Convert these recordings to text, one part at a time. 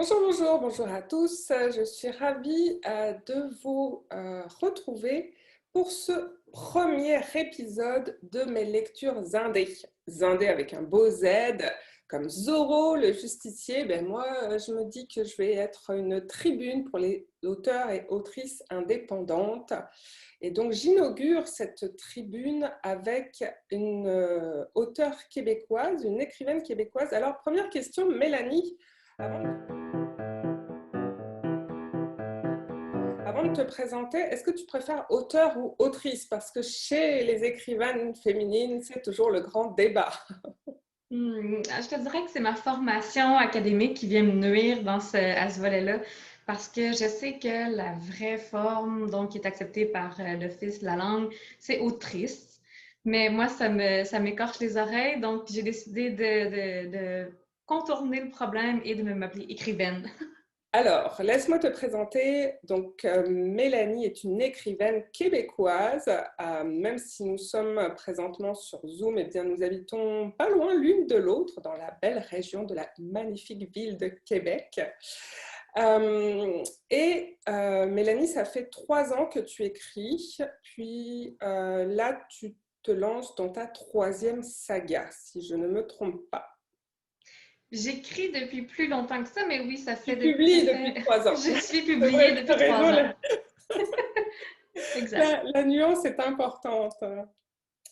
Bonjour, bonjour, bonjour à tous. Je suis ravie de vous retrouver pour ce premier épisode de mes lectures indé. Indé avec un beau Z, comme Zorro, le justicier. Ben moi, je me dis que je vais être une tribune pour les auteurs et autrices indépendantes. Et donc, j'inaugure cette tribune avec une auteure québécoise, une écrivaine québécoise. Alors, première question, Mélanie. Avant de te présenter, est-ce que tu préfères auteur ou autrice? Parce que chez les écrivaines féminines, c'est toujours le grand débat. Je te dirais que c'est ma formation académique qui vient me nuire à ce volet-là, parce que je sais que la vraie forme, donc, qui est acceptée par l'Office de la langue, c'est autrice. Mais moi, ça m'écorche les oreilles, donc j'ai décidé de contourner le problème et de m'appeler écrivaine. Alors, laisse-moi te présenter. Donc, Mélanie est une écrivaine québécoise. Même si nous sommes présentement sur Zoom, eh bien, nous habitons pas loin l'une de l'autre dans la belle région de la magnifique ville de Québec. Mélanie, ça fait 3 ans que tu écris, puis là, tu te lances dans ta troisième saga, si je ne me trompe pas. J'écris depuis plus longtemps que ça, mais oui, Tu publies depuis 3 ans. je suis C'est publiée vrai, tu as depuis raison, 3 ans. Exact. la nuance est importante.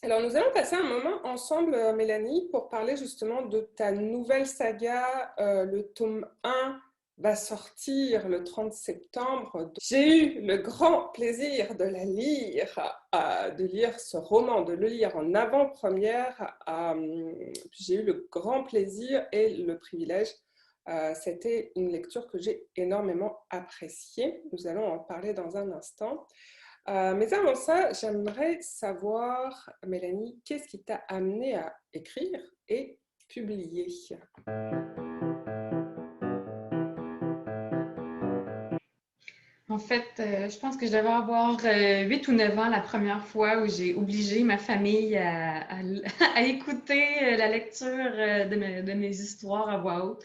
Alors, nous allons passer un moment ensemble, Mélanie, pour parler justement de ta nouvelle saga. Le tome 1 va sortir le 30 septembre. J'ai eu le grand plaisir de la lire, de lire ce roman, de le lire en avant-première. J'ai eu le grand plaisir et le privilège. C'était une lecture que j'ai énormément appréciée. Nous allons en parler dans un instant. Mais avant ça, j'aimerais savoir, Mélanie, qu'est-ce qui t'a amené à écrire et publier? En fait, je pense que je devais avoir 8 ou 9 ans la première fois où j'ai obligé ma famille à écouter la lecture de mes histoires à voix haute.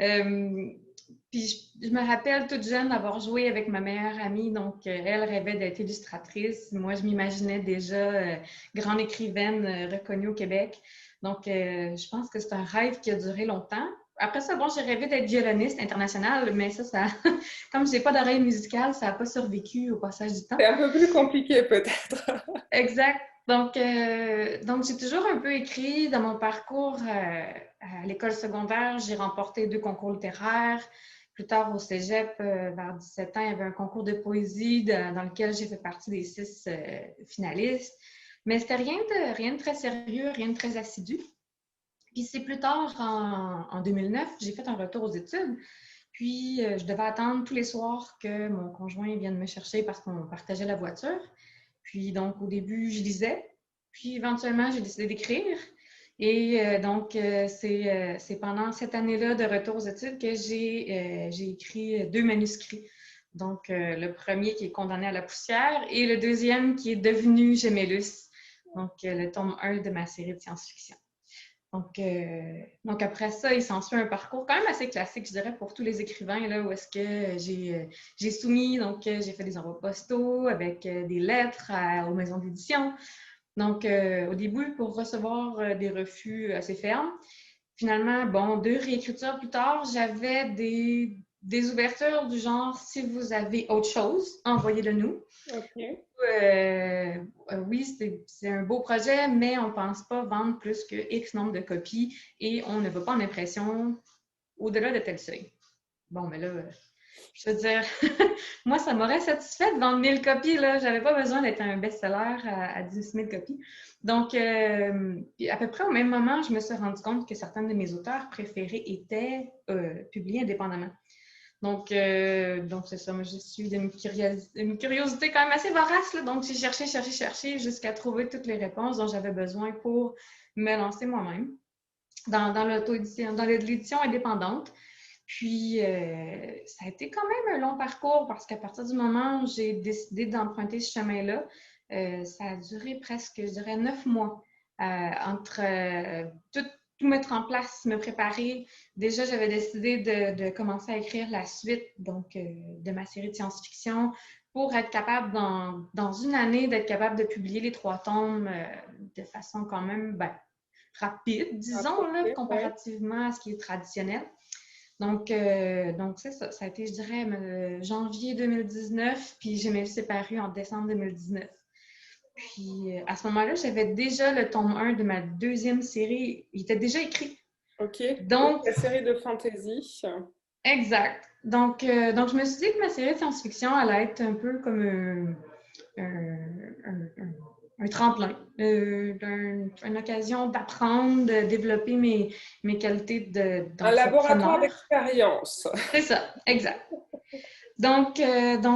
Euh, Puis je me rappelle toute jeune d'avoir joué avec ma meilleure amie, donc elle rêvait d'être illustratrice. Moi, je m'imaginais déjà grande écrivaine reconnue au Québec. Donc, je pense que c'est un rêve qui a duré longtemps. Après ça, bon, j'ai rêvé d'être violoniste internationale, mais ça, comme je n'ai pas d'oreille musicale, ça n'a pas survécu au passage du temps. C'est un peu plus compliqué peut-être. Exact. Donc j'ai toujours un peu écrit dans mon parcours à l'école secondaire. J'ai remporté 2 concours littéraires. Plus tard, au cégep, vers 17 ans, il y avait un concours de poésie dans lequel j'ai fait partie des 6 finalistes. Mais c'était rien de très sérieux, rien de très assidu. Puis c'est plus tard, en 2009, j'ai fait un retour aux études. Puis je devais attendre tous les soirs que mon conjoint vienne me chercher parce qu'on partageait la voiture. Puis donc, au début, je lisais. Puis éventuellement, j'ai décidé d'écrire. Et c'est pendant cette année-là de retour aux études que j'ai écrit 2 manuscrits. Donc, le premier qui est Condamné à la poussière et le deuxième qui est devenu Gemellus. Donc, le tome 1 de ma série de science-fiction. Donc après ça, il s'ensuit un parcours quand même assez classique, je dirais, pour tous les écrivains, là, où est-ce que j'ai soumis, donc j'ai fait des envois postaux avec des lettres aux maisons d'édition. Donc, au début, pour recevoir des refus assez fermes. Finalement, bon, 2 réécritures plus tard, j'avais des ouvertures du genre, si vous avez autre chose, envoyez-le nous. Ok. Oui, c'est un beau projet, mais on ne pense pas vendre plus que X nombre de copies et on ne va pas en impression au-delà de tel seuil. Bon, mais là, je veux dire, moi, ça m'aurait satisfait de vendre 1000 copies. Je n'avais pas besoin d'être un best-seller à 10 000 copies. Donc, à peu près au même moment, je me suis rendu compte que certains de mes auteurs préférés étaient publiés indépendamment. Donc c'est ça. Moi, je suis d'une curiosité quand même assez vorace. Là. Donc, j'ai cherché jusqu'à trouver toutes les réponses dont j'avais besoin pour me lancer moi-même dans l'auto-édition, dans l'édition indépendante. Puis, ça a été quand même un long parcours parce qu'à partir du moment où j'ai décidé d'emprunter ce chemin-là, ça a duré presque, je dirais, 9 mois entre tout mettre en place, me préparer. Déjà, j'avais décidé de commencer à écrire la suite donc, de ma série de science-fiction pour être capable, dans une année, d'être capable de publier les 3 tomes de façon quand même rapide, disons, là, Ouais. comparativement à ce qui est traditionnel. Donc c'est ça. Ça a été, je dirais, janvier 2019, puis je me suis paru en décembre 2019. Puis à ce moment-là, j'avais déjà le tome 1 de ma deuxième série. Il était déjà écrit. Ok, donc Donc, la série de fantasy. exact. Donc je me suis dit que ma série de science-fiction allait être un peu comme un tremplin, une occasion d'apprendre, de développer mes qualités Un laboratoire d'entrepreneur. d'expérience. C'est ça, exact. Donc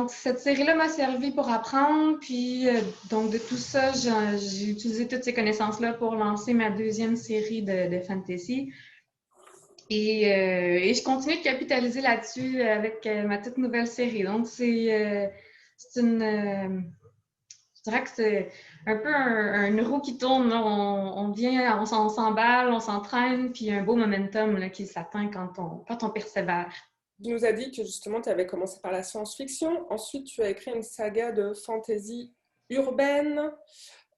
cette série-là m'a servi pour apprendre, puis donc de tout ça, j'ai utilisé toutes ces connaissances-là pour lancer ma deuxième série de fantasy. Et je continue de capitaliser là-dessus avec ma toute nouvelle série. Donc c'est je dirais que c'est un peu une roue qui tourne. Là. On vient, on s'emballe, on s'entraîne, puis un beau momentum là, qui s'atteint quand on persévère. Tu nous as dit que justement tu avais commencé par la science-fiction, ensuite tu as écrit une saga de fantasy urbaine,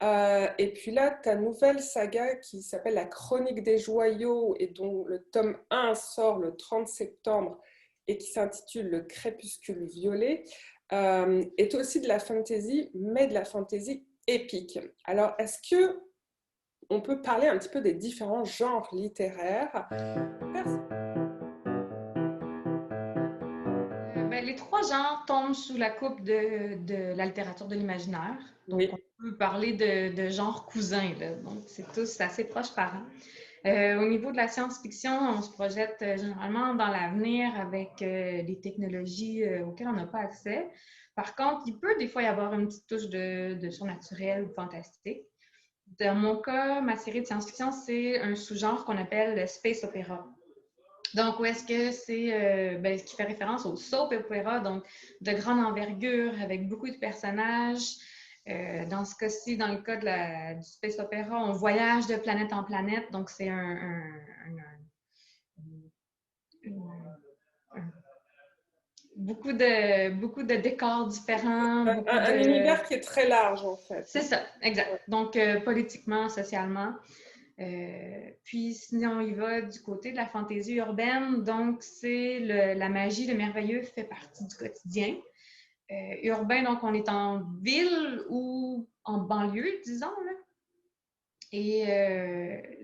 et puis là ta nouvelle saga qui s'appelle La Chronique des Joyaux et dont le tome 1 sort le 30 septembre et qui s'intitule Le Crépuscule Violet, est aussi de la fantasy, mais de la fantasy épique. Alors est-ce que on peut parler un petit peu des différents genres littéraires? Les 3 genres tombent sous la coupe de la littérature de l'imaginaire. Donc, on Oui. peut parler de genres cousins. Là. Donc, c'est tous assez proches parents. Au niveau de la science-fiction, on se projette généralement dans l'avenir avec des technologies auxquelles on n'a pas accès. Par contre, il peut des fois y avoir une petite touche de surnaturel ou fantastique. Dans mon cas, ma série de science-fiction, c'est un sous-genre qu'on appelle le space opéra. Donc, où est-ce que c'est ce qui fait référence au soap opera, donc de grande envergure avec beaucoup de personnages. Dans ce cas-ci, dans le cas du space opéra, on voyage de planète en planète, donc c'est beaucoup de décors différents, beaucoup Un de... univers qui est très large en fait. C'est ça, exact. Ouais. Donc, politiquement, socialement. Puis sinon, il va du côté de la fantaisie urbaine, donc c'est la magie, le merveilleux fait partie du quotidien. Urbain, donc on est en ville ou en banlieue, disons, là. Et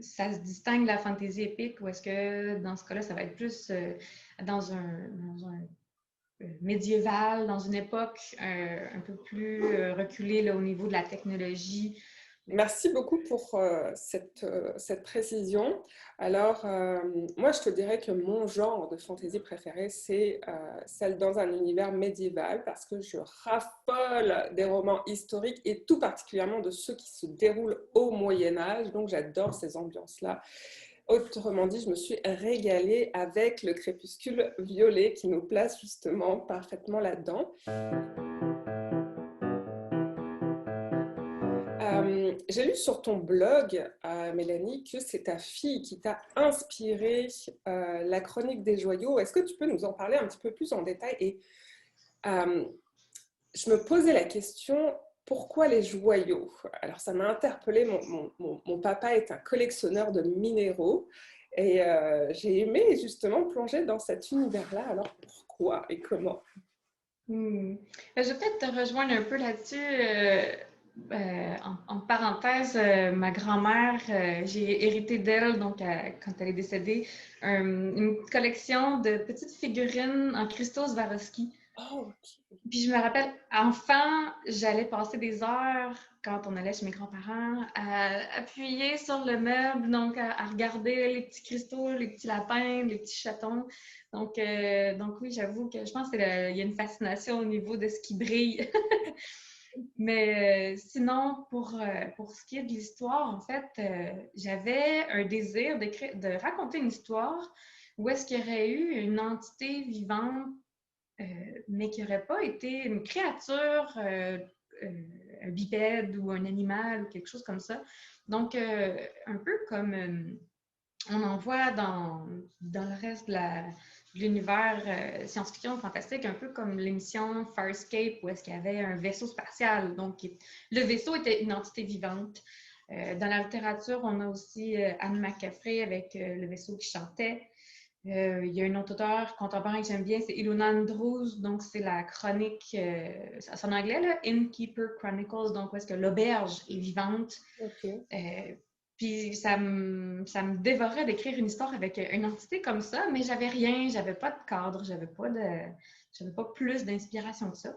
ça se distingue de la fantaisie épique, où est-ce que dans ce cas-là, ça va être plus dans un médiéval, dans une époque un peu plus reculée là, au niveau de la technologie. Merci beaucoup pour cette précision. Alors, moi, je te dirais que mon genre de fantaisie préféré, c'est celle dans un univers médiéval, parce que je raffole des romans historiques et tout particulièrement de ceux qui se déroulent au Moyen Âge. Donc, j'adore ces ambiances-là. Autrement dit, je me suis régalée avec le Crépuscule Violet qui nous place justement parfaitement là-dedans. J'ai lu sur ton blog, Mélanie, que c'est ta fille qui t'a inspiré la chronique des joyaux. Est-ce que tu peux nous en parler un petit peu plus en détail? Et euh, je me posais la question, pourquoi les joyaux? Alors ça m'a interpellée, mon papa est un collectionneur de minéraux et j'ai aimé justement plonger dans cet univers-là. Alors pourquoi et comment? Je vais peut-être te rejoindre un peu là-dessus. En parenthèse, ma grand-mère, j'ai hérité d'elle, donc quand elle est décédée, une collection de petites figurines en cristaux Swarovski. Oh, ok. Puis je me rappelle, enfant, j'allais passer des heures quand on allait chez mes grands-parents à appuyer sur le meuble, donc à regarder les petits cristaux, les petits lapins, les petits chatons. Donc oui, j'avoue que je pense qu'il y a une fascination au niveau de ce qui brille. Mais sinon, pour ce qui est de l'histoire, en fait, j'avais un désir de raconter une histoire où est-ce qu'il y aurait eu une entité vivante mais qui n'aurait pas été une créature, un bipède ou un animal ou quelque chose comme ça. Donc, un peu comme on en voit dans le reste de l'univers science-fiction fantastique, un peu comme l'émission Farscape, où est-ce qu'il y avait un vaisseau spatial. Donc, le vaisseau était une entité vivante. Dans la littérature, on a aussi Anne McCaffrey avec le vaisseau qui chantait. Il y a un autre auteur contemporain que j'aime bien, c'est Ilona Andrews, donc c'est la chronique, c'est en anglais, là, Innkeeper Chronicles, donc où est-ce que l'auberge est vivante. Ok. Puis ça me dévorait d'écrire une histoire avec une entité comme ça, mais j'avais rien, j'avais pas de cadre, j'avais pas plus d'inspiration que ça.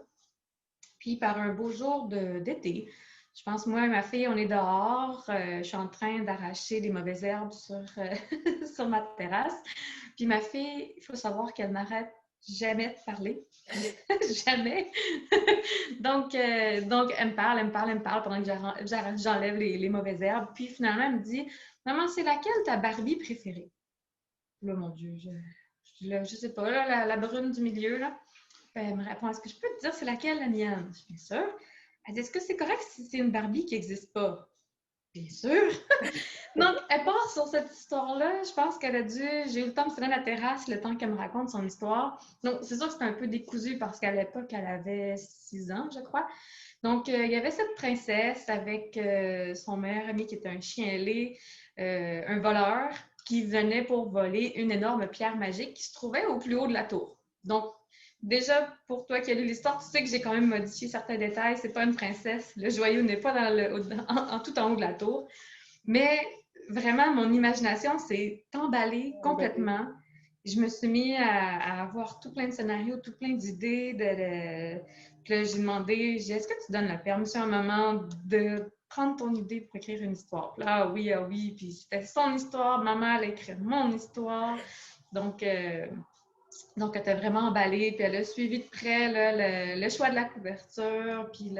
Puis par un beau jour d'été, je pense, moi et ma fille, on est dehors, je suis en train d'arracher des mauvaises herbes sur ma terrasse. Puis ma fille, il faut savoir qu'elle n'arrête jamais de parler. Jamais. donc, elle me parle pendant que j'enlève les mauvaises herbes. Puis finalement, elle me dit, maman, c'est laquelle ta Barbie préférée? Là, mon Dieu, je sais pas, là, la brune du milieu, là. Elle me répond, est-ce que je peux te dire c'est laquelle la mienne? Je suis bien sûre. Elle dit, est-ce que c'est correct si c'est une Barbie qui n'existe pas? Bien sûr. Donc, elle part sur cette histoire-là. Je pense qu'elle a dû. J'ai eu le temps de finir la terrasse le temps qu'elle me raconte son histoire. Donc, c'est sûr que c'était un peu décousu parce qu'à l'époque, elle avait 6 ans, je crois. Donc, il y avait cette princesse avec son meilleur ami qui était un chien ailé, un voleur qui venait pour voler une énorme pierre magique qui se trouvait au plus haut de la tour. Donc, déjà, pour toi qui as lu l'histoire, tu sais que j'ai quand même modifié certains détails. C'est pas une princesse. Le joyau n'est pas tout en haut de la tour. Mais vraiment, mon imagination s'est emballée complètement. Je me suis mis à avoir tout plein de scénarios, tout plein d'idées. Puis là, j'ai demandé, est-ce que tu donnes la permission à maman de prendre ton idée pour écrire une histoire? Puis là, ah oui. Puis c'était son histoire. Maman allait écrire mon histoire. Donc, donc, elle était vraiment emballée, puis elle a suivi de près là, le choix de la couverture, puis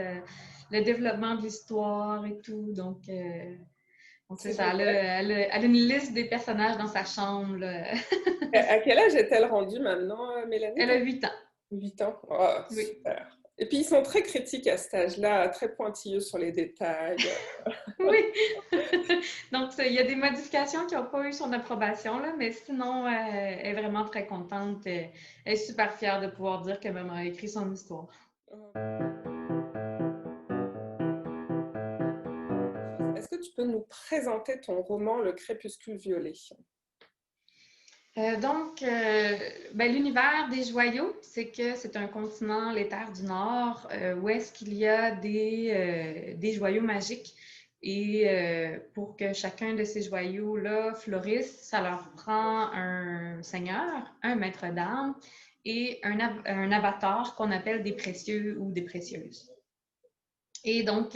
le développement de l'histoire et tout. Donc c'est ça, elle a une liste des personnages dans sa chambre. Là. À quel âge est-elle rendue maintenant, Mélanie? Elle a 8 ans. 8 ans. Oh, Oui. super. Et puis, ils sont très critiques à cet âge-là, très pointilleux sur les détails. Oui. Donc, il y a des modifications qui n'ont pas eu son approbation, là, mais sinon, elle est vraiment très contente. Elle est super fière de pouvoir dire que maman a écrit son histoire. Est-ce que tu peux nous présenter ton roman Le Crépuscule violet? L'univers des joyaux, c'est que c'est un continent, les terres du Nord, où est-ce qu'il y a des joyaux magiques. Et pour que chacun de ces joyaux-là fleurisse, ça leur prend un seigneur, un maître d'armes et un avatar qu'on appelle des précieux ou des précieuses. Et donc,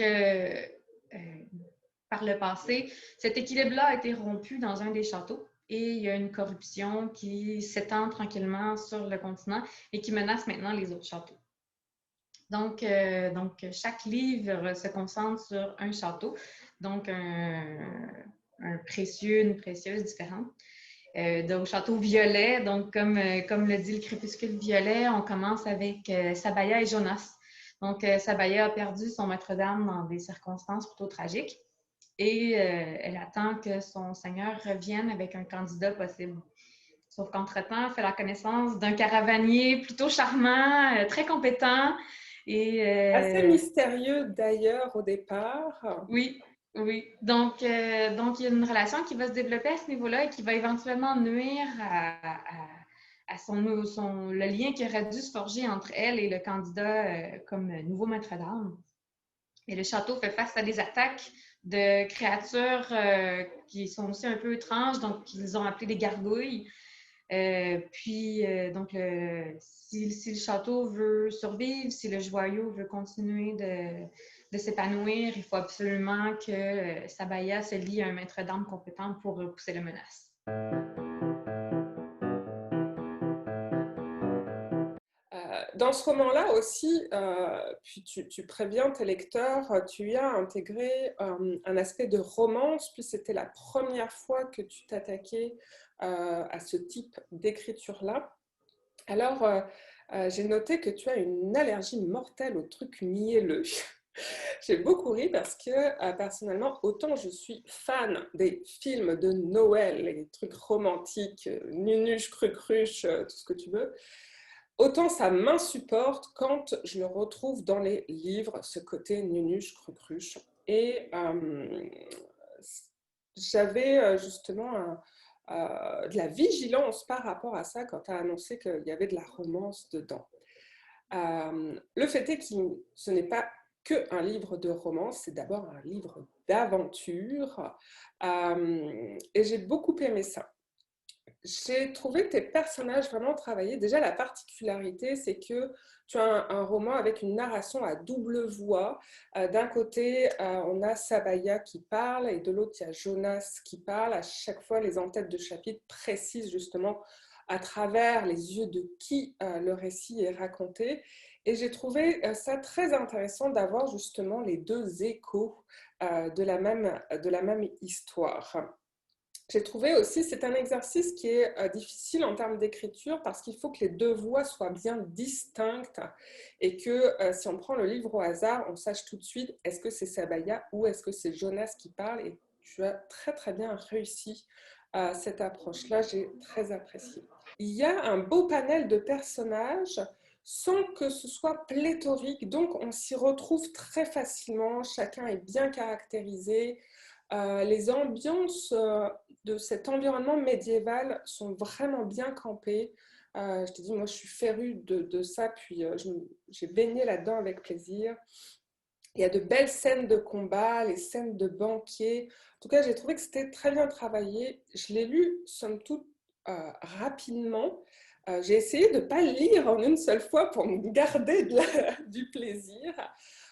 par le passé, cet équilibre-là a été rompu dans un des châteaux et il y a une corruption qui s'étend tranquillement sur le continent et qui menace maintenant les autres châteaux. Donc chaque livre se concentre sur un château, donc un précieux, une précieuse différente. Donc, château violet, donc comme le dit le crépuscule violet, on commence avec Sabaya et Jonas. Donc, Sabaya a perdu son maître d'armes dans des circonstances plutôt tragiques et elle attend que son seigneur revienne avec un candidat possible. Sauf qu'entre-temps, elle fait la connaissance d'un caravanier plutôt charmant, très compétent. Et, Assez mystérieux d'ailleurs au départ. oui, oui. Donc, il y a une relation qui va se développer à ce niveau-là et qui va éventuellement nuire à le lien qui aurait dû se forger entre elle et le candidat comme nouveau maître d'armes. Et le château fait face à des attaques de créatures qui sont aussi un peu étranges, donc ils ont appelé des gargouilles. Si le château veut survivre, si le joyau veut continuer de s'épanouir, il faut absolument que Sabaya se lie à un maître d'armes compétent pour repousser la menace. Dans ce roman-là aussi, puis tu préviens tes lecteurs, tu y as intégré un aspect de romance, puis c'était la première fois que tu t'attaquais à ce type d'écriture-là. Alors, j'ai noté que tu as une allergie mortelle aux trucs mielleux. J'ai beaucoup ri parce que personnellement, autant je suis fan des films de Noël, les trucs romantiques, nunuche, crucruche, tout ce que tu veux, autant ça m'insupporte quand je le retrouve dans les livres, ce côté nunuche, crucruche. Et j'avais justement de la vigilance par rapport à ça quand tu as annoncé qu'il y avait de la romance dedans. Le fait est que ce n'est pas qu'un livre de romance, c'est d'abord un livre d'aventure. Et j'ai beaucoup aimé ça. J'ai trouvé tes personnages vraiment travaillés. Déjà, la particularité, c'est que tu as un roman avec une narration à double voix. D'un côté, on a Sabaya qui parle et de l'autre, il y a Jonas qui parle. À chaque fois, les entêtes de chapitre précisent justement à travers les yeux de qui le récit est raconté. Et j'ai trouvé ça très intéressant d'avoir justement les deux échos de la même histoire. J'ai trouvé aussi, c'est un exercice qui est difficile en termes d'écriture parce qu'il faut que les deux voix soient bien distinctes et que si on prend le livre au hasard, on sache tout de suite est-ce que c'est Sabaya ou est-ce que c'est Jonas qui parle, et tu as très très bien réussi cette approche-là, j'ai très apprécié. Il y a un beau panel de personnages sans que ce soit pléthorique, donc on s'y retrouve très facilement, chacun est bien caractérisé. Les ambiances de cet environnement médiéval sont vraiment bien campées. Je te dis, moi je suis férue de ça, puis j'ai baigné là-dedans avec plaisir. Il y a de belles scènes de combat, les scènes de banquet. En tout cas, j'ai trouvé que c'était très bien travaillé. Je l'ai lu, somme toute, rapidement. J'ai essayé de ne pas le lire en une seule fois pour me garder du plaisir.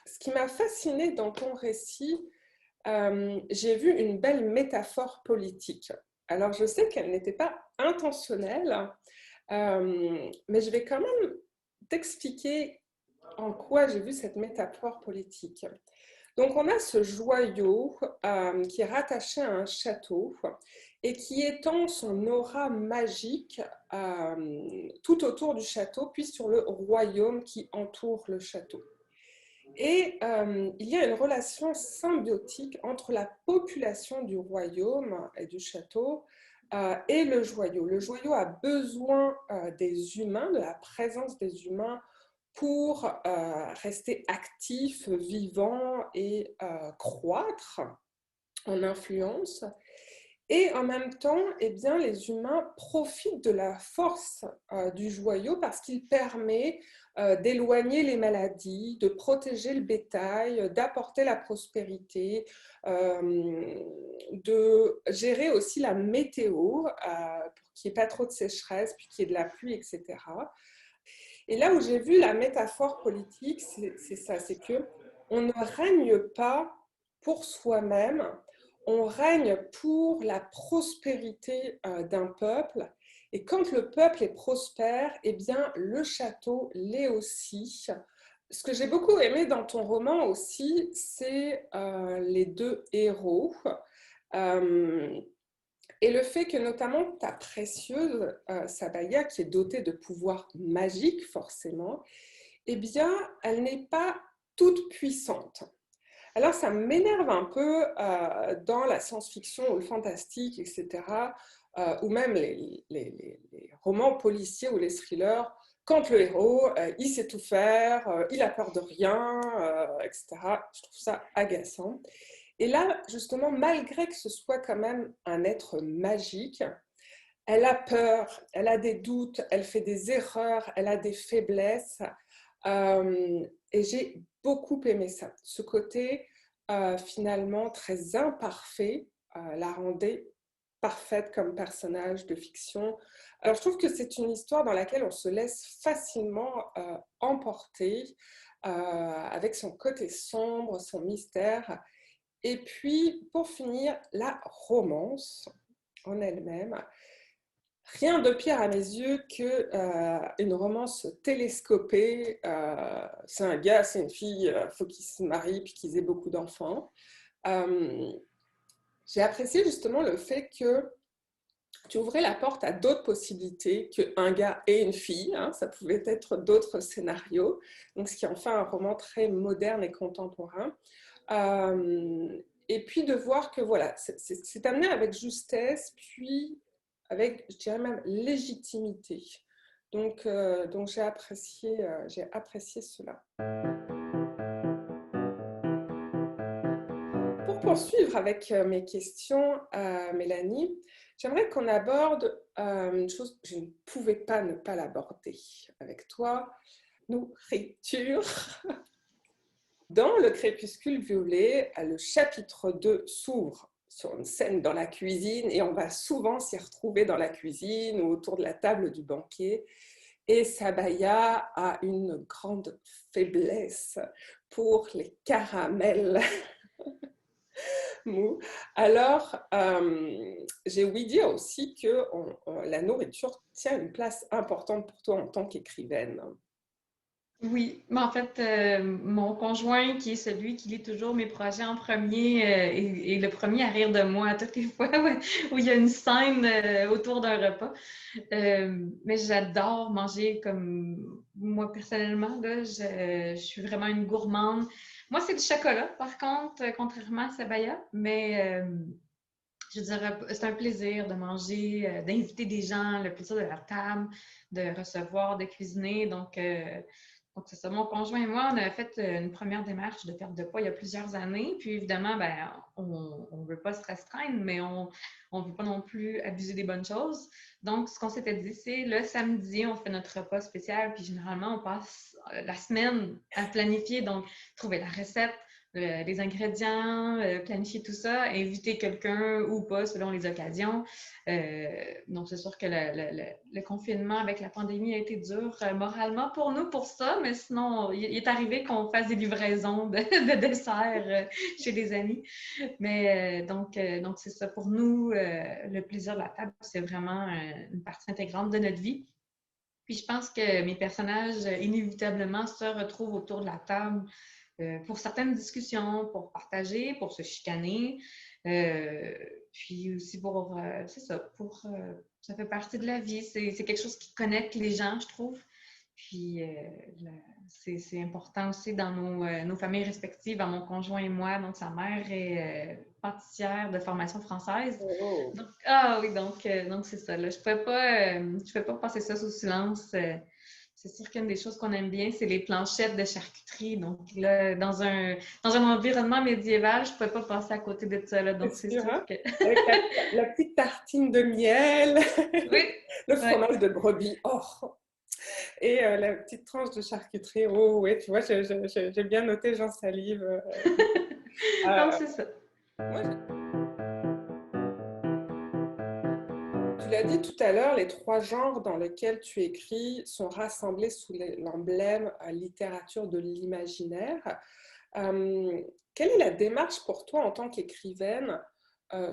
Ce qui m'a fascinée dans ton récit, j'ai vu une belle métaphore politique. Alors, je sais qu'elle n'était pas intentionnelle, mais je vais quand même t'expliquer en quoi j'ai vu cette métaphore politique. Donc, on a ce joyau qui est rattaché à un château et qui étend son aura magique tout autour du château, puis sur le royaume qui entoure le château. Et il y a une relation symbiotique entre la population du royaume et du château et le joyau. Le joyau a besoin des humains, de la présence des humains pour rester actif, vivant et croître en influence. Et en même temps, eh bien, les humains profitent de la force du joyau parce qu'il permet d'éloigner les maladies, de protéger le bétail, d'apporter la prospérité, de gérer aussi la météo pour qu'il n'y ait pas trop de sécheresse, puis qu'il y ait de la pluie, etc. Et là où j'ai vu la métaphore politique, c'est ça, c'est que on ne règne pas pour soi-même, on règne pour la prospérité d'un peuple. Et quand le peuple est prospère, eh bien, le château l'est aussi. Ce que j'ai beaucoup aimé dans ton roman aussi, c'est les deux héros. Et le fait que notamment ta précieuse Sabaya, qui est dotée de pouvoirs magiques forcément, eh bien, elle n'est pas toute puissante. Alors, ça m'énerve un peu dans la science-fiction ou le fantastique, etc., ou même les romans policiers ou les thrillers, quand le héros, il sait tout faire, il a peur de rien, etc. Je trouve ça agaçant. Et là, justement, malgré que ce soit quand même un être magique, elle a peur, elle a des doutes, elle fait des erreurs, elle a des faiblesses. Et j'ai beaucoup aimé ça. Ce côté finalement très imparfait la rendait parfaite comme personnage de fiction. Alors je trouve que c'est une histoire dans laquelle on se laisse facilement emporter avec son côté sombre, son mystère. Et puis pour finir, la romance en elle-même. Rien de pire à mes yeux qu'une romance télescopée. C'est un gars, c'est une fille, il faut qu'ils se marient puis qu'ils aient beaucoup d'enfants. J'ai apprécié justement le fait que tu ouvrais la porte à d'autres possibilités qu'un gars et une fille, hein, ça pouvait être d'autres scénarios, donc ce qui en fait un roman très moderne et contemporain. Et puis de voir que voilà, c'est amené avec justesse, puis avec, je dirais même, légitimité. Donc j'ai apprécié cela. Pour poursuivre avec mes questions, Mélanie, j'aimerais qu'on aborde une chose que je ne pouvais pas ne pas l'aborder avec toi, nourriture. Dans Le Crépuscule violet, le chapitre 2 s'ouvre sur une scène dans la cuisine et on va souvent s'y retrouver dans la cuisine ou autour de la table du banquet. Et Sabaya a une grande faiblesse pour les caramels mous. Alors, j'ai ouï dire aussi que la nourriture tient une place importante pour toi en tant qu'écrivaine. Oui, mais en fait, mon conjoint, qui est celui qui lit toujours mes projets en premier, est le premier à rire de moi à toutes les fois où il y a une scène autour d'un repas. Mais j'adore manger comme moi personnellement, là, je suis vraiment une gourmande. Moi, c'est du chocolat, par contre, contrairement à Sabaya, mais je dirais, c'est un plaisir de manger, d'inviter des gens, le plaisir de la table, de recevoir, de cuisiner. Donc c'est ça. Mon conjoint et moi, on a fait une première démarche de perte de poids il y a plusieurs années. Puis évidemment, ben, on ne veut pas se restreindre, mais on ne veut pas non plus abuser des bonnes choses. Donc, ce qu'on s'était dit, c'est le samedi, on fait notre repas spécial. Puis généralement, on passe la semaine à planifier. Donc, trouver la recette, les ingrédients, planifier tout ça, inviter quelqu'un ou pas selon les occasions. Donc, c'est sûr que le confinement avec la pandémie a été dur moralement pour nous pour ça, mais sinon, il est arrivé qu'on fasse des livraisons de desserts chez des amis. Mais donc c'est ça. Pour nous, le plaisir de la table, c'est vraiment une partie intégrante de notre vie. Puis je pense que mes personnages, inévitablement, se retrouvent autour de la table pour certaines discussions, pour partager, pour se chicaner, euh, puis aussi c'est ça, ça fait partie de la vie. C'est quelque chose qui connecte les gens, je trouve. Puis c'est important aussi dans nos familles respectives, à mon conjoint et moi. Donc, sa mère est pâtissière de formation française. Oh. Donc, oui, donc c'est ça. Là, je peux pas passer ça sous silence. C'est sûr qu'une des choses qu'on aime bien, c'est les planchettes de charcuterie. Donc là, dans un environnement médiéval, je ne pouvais pas passer à côté de ça. Là. Donc C'est c'est sûr, sûr hein? que... Avec la petite tartine de miel, Oui, le ouais. fromage de brebis, oh, et la petite tranche de charcuterie. Oh, oui, tu vois, j'ai bien noté, j'en salive. Donc Euh, c'est ça. moi, tu l'as dit tout à l'heure, les trois genres dans lesquels tu écris sont rassemblés sous l'emblème littérature de l'imaginaire. Quelle est la démarche pour toi en tant qu'écrivaine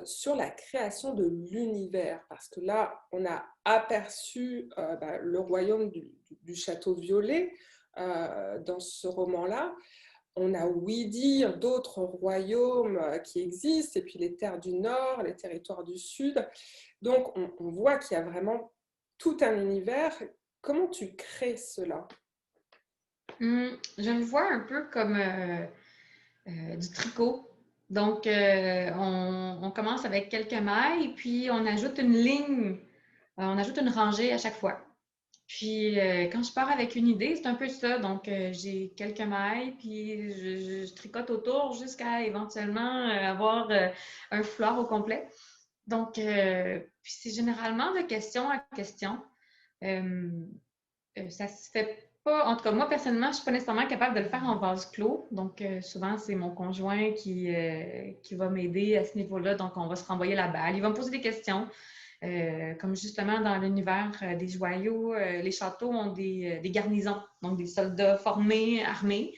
sur la création de l'univers? Parce que là, on a aperçu le royaume du château violet dans ce roman-là. On a ouï dire d'autres royaumes qui existent, et puis les terres du Nord, les territoires du Sud. Donc, on voit qu'il y a vraiment tout un univers. Comment tu crées cela? Je le vois un peu comme du tricot. Donc, on commence avec quelques mailles, puis on ajoute une ligne, on ajoute une rangée à chaque fois. Puis, quand je pars avec une idée, c'est un peu ça. Donc, j'ai quelques mailles, puis je tricote autour jusqu'à éventuellement avoir un foulard au complet. Donc, puis c'est généralement de question à question. Euh, Ça se fait pas, en tout cas, moi, personnellement, je suis pas nécessairement capable de le faire en vase clos. Donc, souvent, c'est mon conjoint qui va m'aider à ce niveau-là. Donc, on va se renvoyer la balle. Il va me poser des questions. Comme justement dans l'univers des joyaux, les châteaux ont des garnisons, donc des soldats formés, armés.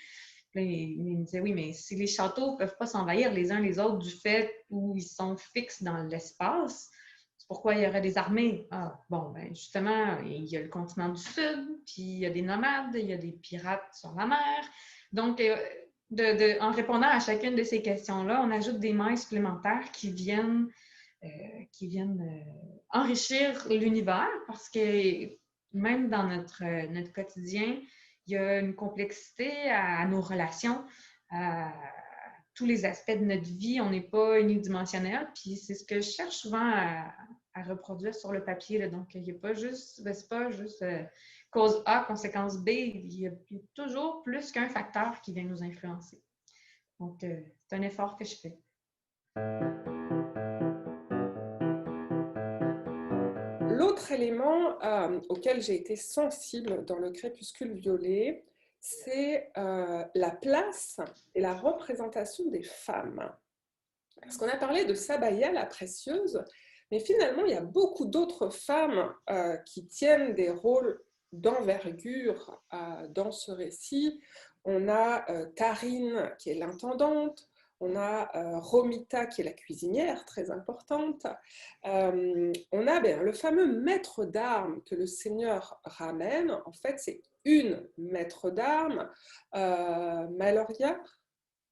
Puis là, il me disait, oui, mais si les châteaux ne peuvent pas s'envahir les uns les autres du fait où ils sont fixes dans l'espace, c'est pourquoi il y aurait des armées? Ah, bon, ben justement, il y a le continent du Sud, puis il y a des nomades, il y a des pirates sur la mer. Donc, en répondant à chacune de ces questions-là, on ajoute des mailles supplémentaires qui viennent qui viennent enrichir l'univers parce que même dans notre quotidien, il y a une complexité à nos relations, à tous les aspects de notre vie. On n'est pas unidimensionnel. Puis c'est ce que je cherche souvent à reproduire sur le papier. Là. Donc, il n'y a pas juste, c'est pas juste cause A, conséquence B. Il y a toujours plus qu'un facteur qui vient nous influencer. Donc, c'est un effort que je fais. L'autre élément auquel j'ai été sensible dans le crépuscule violet, c'est la place et la représentation des femmes. Parce qu'on a parlé de Sabaya, la précieuse, mais finalement, il y a beaucoup d'autres femmes qui tiennent des rôles d'envergure dans ce récit. On a Tarine, qui est l'intendante. On a Romita, qui est la cuisinière, très importante. On a le fameux maître d'armes que le Seigneur ramène. En fait, c'est une maître d'armes, Meloria,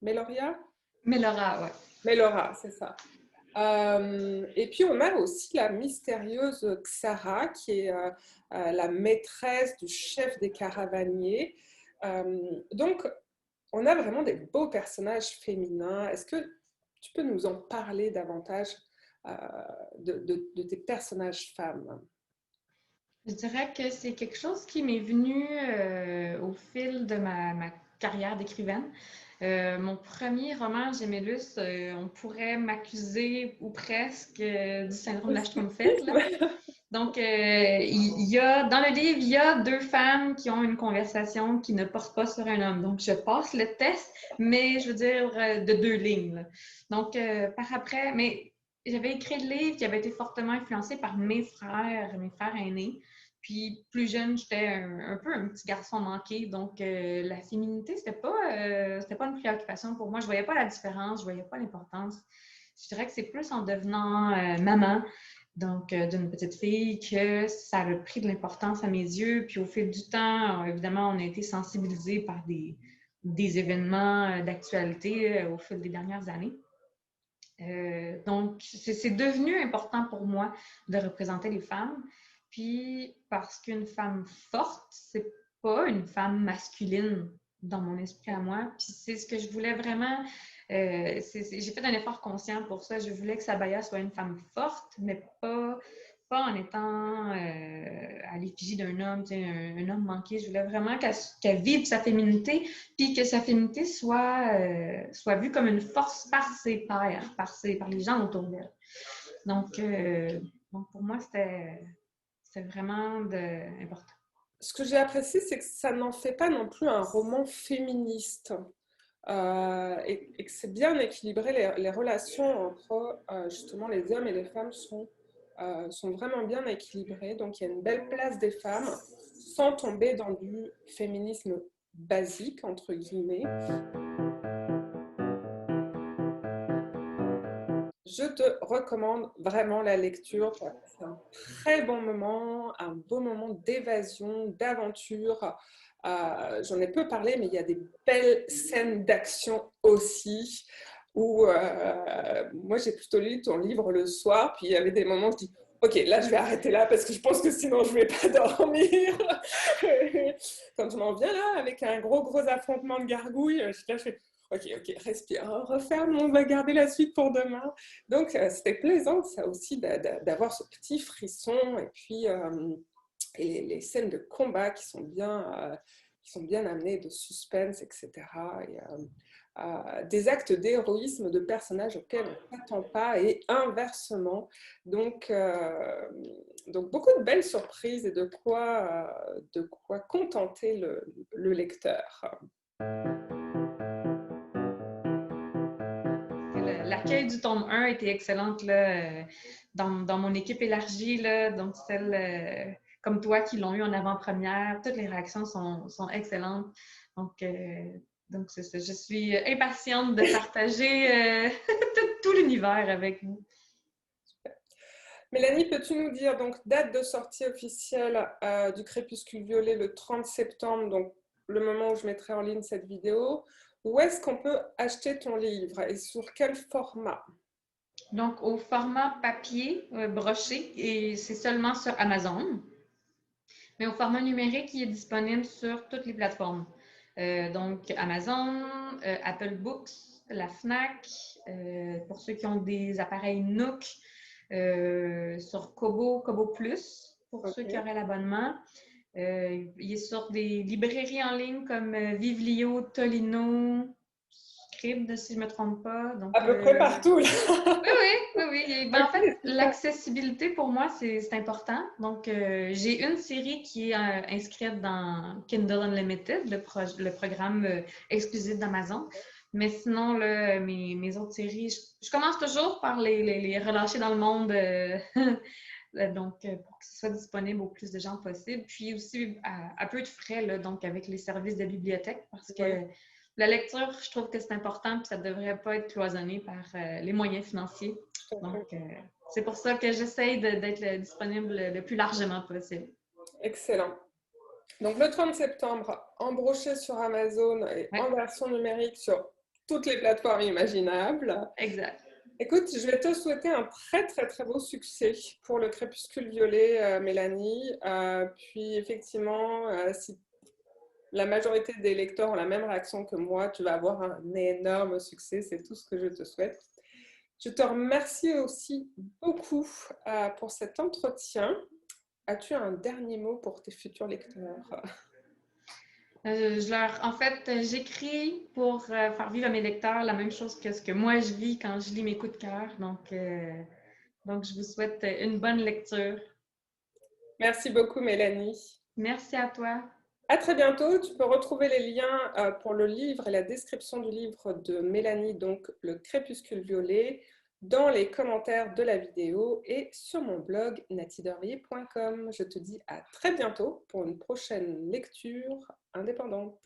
ouais. Melora, c'est ça. Et puis on a aussi la mystérieuse Xara, qui est la maîtresse du chef des caravaniers. Donc, on a vraiment des beaux personnages féminins. Est-ce que tu peux nous en parler davantage de tes personnages femmes? Je dirais que c'est quelque chose qui m'est venu au fil de ma carrière d'écrivaine. Mon premier roman, Gemellus, on pourrait m'accuser ou presque du syndrome de la Schtroumpfette. Donc, il y a, dans le livre, il y a deux femmes qui ont une conversation qui ne porte pas sur un homme. Donc, je passe le test, mais je veux dire de 2 lignes. Là. Donc, par après, mais j'avais écrit le livre qui avait été fortement influencé par mes frères aînés. Puis, plus jeune, j'étais un peu un petit garçon manqué. Donc, la féminité, c'était pas une préoccupation pour moi. Je voyais pas la différence, je voyais pas l'importance. Je dirais que c'est plus en devenant maman, donc d'une petite fille, que ça a pris de l'importance à mes yeux. Puis au fil du temps, évidemment, on a été sensibilisés par des événements d'actualité au fil des dernières années. Donc, c'est devenu important pour moi de représenter les femmes. Puis, parce qu'une femme forte, c'est pas une femme masculine dans mon esprit à moi. Puis, c'est ce que je voulais vraiment. J'ai fait un effort conscient pour ça. Je voulais que Sabaya soit une femme forte, mais pas en étant à l'effigie d'un homme, un homme manqué. Je voulais vraiment qu'elle vive sa féminité, puis que sa féminité soit vue comme une force par ses pairs, par les gens autour d'elle. Donc, pour moi, c'était vraiment important. Ce que j'ai apprécié, c'est que ça n'en fait pas non plus un roman féministe. Et que c'est bien équilibré, les relations entre justement les hommes et les femmes sont vraiment bien équilibrées. Donc il y a une belle place des femmes sans tomber dans du féminisme basique, entre guillemets. Je te recommande vraiment la lecture. C'est un très bon moment, un beau moment d'évasion, d'aventure. J'en ai peu parlé, mais il y a des belles scènes d'action aussi. Où moi, j'ai plutôt lu ton livre le soir, puis il y avait des moments où je dis ok, là, je vais arrêter là parce que je pense que sinon, je ne vais pas dormir. Quand je m'en viens là, avec un gros affrontement de gargouilles, je fais ok, respire, referme, on va garder la suite pour demain. Donc, c'était plaisant, ça aussi, d'avoir ce petit frisson et puis et les scènes de combat qui sont bien amenées, de suspense, etc. Et, des actes d'héroïsme de personnages auxquels on ne s'attend pas et inversement. Donc, beaucoup de belles surprises et de quoi contenter le lecteur. L'accueil du tome 1 était excellente là, dans mon équipe élargie, là, donc celle comme toi qui l'ont eu en avant-première. Toutes les réactions sont excellentes. Donc c'est ça. Je suis impatiente de partager tout l'univers avec vous. Mélanie, peux-tu nous dire donc date de sortie officielle du Crépuscule Violet le 30 septembre, donc le moment où je mettrai en ligne cette vidéo. Où est-ce qu'on peut acheter ton livre et sur quel format? Donc, au format papier broché, et c'est seulement sur Amazon. Mais au format numérique, il est disponible sur toutes les plateformes. Donc, Amazon, Apple Books, la Fnac, pour ceux qui ont des appareils Nook, sur Kobo, Kobo Plus, pour ceux qui Ok. auraient l'abonnement. Il est sur des librairies en ligne comme Vivelio, Tolino, Scribd, si je ne me trompe pas. À Donc, peu près partout, là. oui, oui, oui, oui. Et ben, en fait, Ok, super. l'accessibilité pour moi, c'est important. Donc, j'ai une série qui est inscrite dans Kindle Unlimited, le programme exclusif d'Amazon. Mais sinon, là, mes autres séries, je commence toujours par les relâcher dans le monde, donc pour que ce soit disponible au plus de gens possible. Puis aussi à peu de frais, là, donc avec les services de bibliothèque, parce Oui, que la lecture, je trouve que c'est important, puis ça ne devrait pas être cloisonné par les moyens financiers. tout à Donc, fait. c'est pour ça que j'essaye d'être disponible le plus largement possible. Excellent. Donc, le 30 septembre, embroché sur Amazon et Oui, en version numérique sur toutes les plateformes imaginables. exact. Écoute, je vais te souhaiter un très très très beau succès pour le Crépuscule Violet, Mélanie. Puis effectivement, si la majorité des lecteurs ont la même réaction que moi, tu vas avoir un énorme succès. C'est tout ce que je te souhaite. Je te remercie aussi beaucoup pour cet entretien. As-tu un dernier mot pour tes futurs lecteurs? En fait, j'écris pour faire vivre à mes lecteurs la même chose que ce que moi je vis quand je lis mes coups de cœur. Donc, je vous souhaite une bonne lecture. Merci beaucoup, Mélanie. Merci à toi. À très bientôt. Tu peux retrouver les liens pour le livre et la description du livre de Mélanie, donc Le Crépuscule Violet, dans les commentaires de la vidéo et sur mon blog natidorlier.com. Je te dis à très bientôt pour une prochaine lecture indépendante.